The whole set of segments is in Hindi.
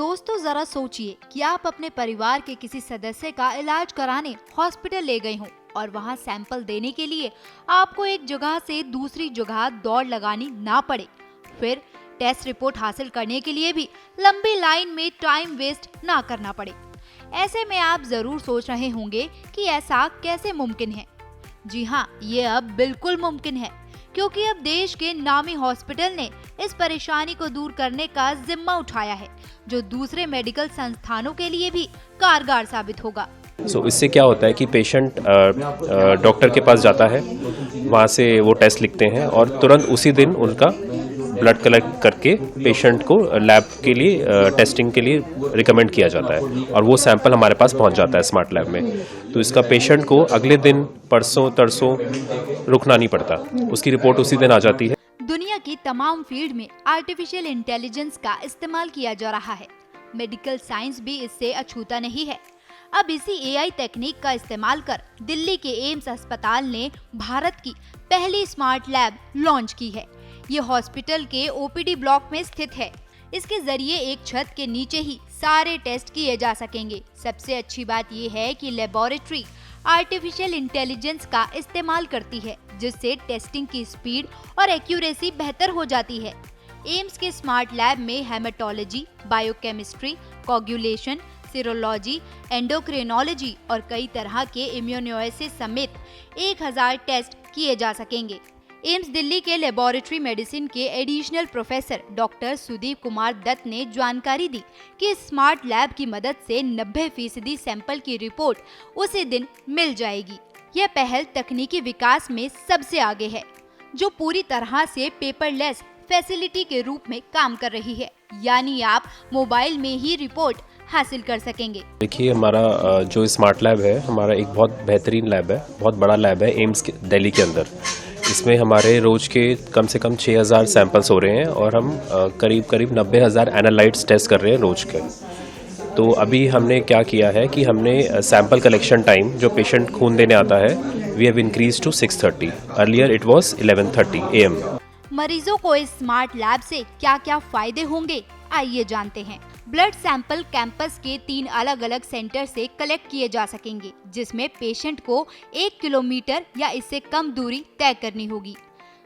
दोस्तों जरा सोचिए कि आप अपने परिवार के किसी सदस्य का इलाज कराने हॉस्पिटल ले गए हों और वहां सैंपल देने के लिए आपको एक जगह से दूसरी जगह दौड़ लगानी ना पड़े। फिर टेस्ट रिपोर्ट हासिल करने के लिए भी लंबी लाइन में टाइम वेस्ट ना करना पड़े। ऐसे में आप जरूर सोच रहे होंगे कि ऐसा कैसे मुमकिन है। जी हाँ, ये अब बिल्कुल मुमकिन है, क्योंकि अब देश के नामी हॉस्पिटल ने इस परेशानी को दूर करने का जिम्मा उठाया है, जो दूसरे मेडिकल संस्थानों के लिए भी कारगर साबित होगा। इससे क्या होता है कि पेशेंट डॉक्टर के पास जाता है, वहाँ से वो टेस्ट लिखते हैं और तुरंत उसी दिन उनका ब्लड कलेक्ट करके पेशेंट को लैब के लिए टेस्टिंग के लिए रिकमेंड किया जाता है और वो सैंपल हमारे पास पहुँच जाता है स्मार्ट लैब में। तो इसका पेशेंट को अगले दिन परसों तरसों रुकना नहीं पड़ता, उसकी रिपोर्ट उसी दिन आ जाती है। दुनिया की तमाम फील्ड में आर्टिफिशियल इंटेलिजेंस का इस्तेमाल किया जा रहा है। मेडिकल साइंस भी इससे अछूता नहीं है। अब इसी एआई तकनीक का इस्तेमाल कर दिल्ली के एम्स अस्पताल ने भारत की पहली स्मार्ट लैब लॉन्च की है। ये हॉस्पिटल के ओपीडी ब्लॉक में स्थित है। इसके जरिए एक छत के नीचे ही सारे टेस्ट किए जा सकेंगे। सबसे अच्छी बात ये है कि लेबोरेटरी आर्टिफिशियल इंटेलिजेंस का इस्तेमाल करती है, जिससे टेस्टिंग की स्पीड और एक्यूरेसी बेहतर हो जाती है। एम्स के स्मार्ट लैब में haematology, biochemistry, coagulation, serology, endocrinology और कई तरह के इम्यूनोएसिस समेत 1000 टेस्ट किए जा सकेंगे। एम्स दिल्ली के लेबोरेटरी मेडिसिन के additional professor doctor Sudeep Kumar Dutt ने जानकारी दी कि स्मार्ट लैब की मदद से 90% सैंपल की रिपोर्ट उसी दिन मिल जाएगी। यह पहल तकनीकी विकास में सबसे आगे है, जो पूरी तरह से पेपरलेस फैसिलिटी के रूप में काम कर रही है, यानी आप मोबाइल में ही रिपोर्ट हासिल कर सकेंगे। देखिए, हमारा जो स्मार्ट लैब है, हमारा एक बहुत बेहतरीन लैब है, बहुत बड़ा लैब है एम्स दिल्ली के अंदर। इसमें हमारे रोज के कम से कम 6000 सैंपल्स हो रहे हैं और हम करीब 90,000 एनालाइट्स टेस्ट कर रहे हैं रोज के। तो अभी हमने क्या किया है कि हमने सैंपल कलेक्शन टाइम जो पेशेंट खून देने आता है, we have increase to 6:30। Earlier it was 11:30 AM। मरीजों को इस स्मार्ट लैब से क्या क्या फायदे होंगे, आइए जानते हैं। ब्लड सैंपल कैंपस के 3 अलग अलग सेंटर से कलेक्ट किए जा सकेंगे, जिसमें पेशेंट को 1 किलोमीटर या इससे कम दूरी तय करनी होगी।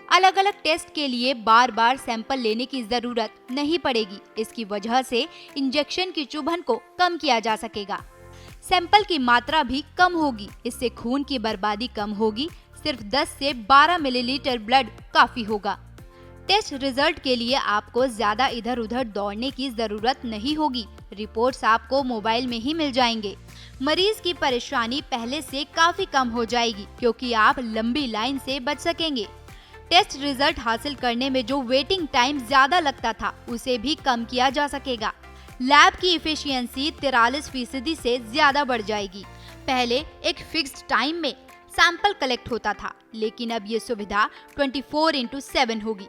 अलग अलग टेस्ट के लिए बार बार सैंपल लेने की जरूरत नहीं पड़ेगी। इसकी वजह से इंजेक्शन की चुभन को कम किया जा सकेगा। सैंपल की मात्रा भी कम होगी, इससे खून की बर्बादी कम होगी। सिर्फ 10 से 12 मिलीलीटर ब्लड काफी होगा। टेस्ट रिजल्ट के लिए आपको ज्यादा इधर उधर दौड़ने की जरूरत नहीं होगी। रिपोर्ट्स आपको मोबाइल में ही मिल जाएंगे। मरीज की परेशानी पहले से काफी कम हो जाएगी, क्योंकि आप लंबी लाइन से बच सकेंगे। टेस्ट रिजल्ट हासिल करने में जो वेटिंग टाइम ज्यादा लगता था, उसे भी कम किया जा सकेगा। लैब की इफिशियंसी 43% से ज्यादा बढ़ जाएगी। पहले एक फिक्स्ड टाइम में सैंपल कलेक्ट होता था, लेकिन अब ये सुविधा 24/7 होगी।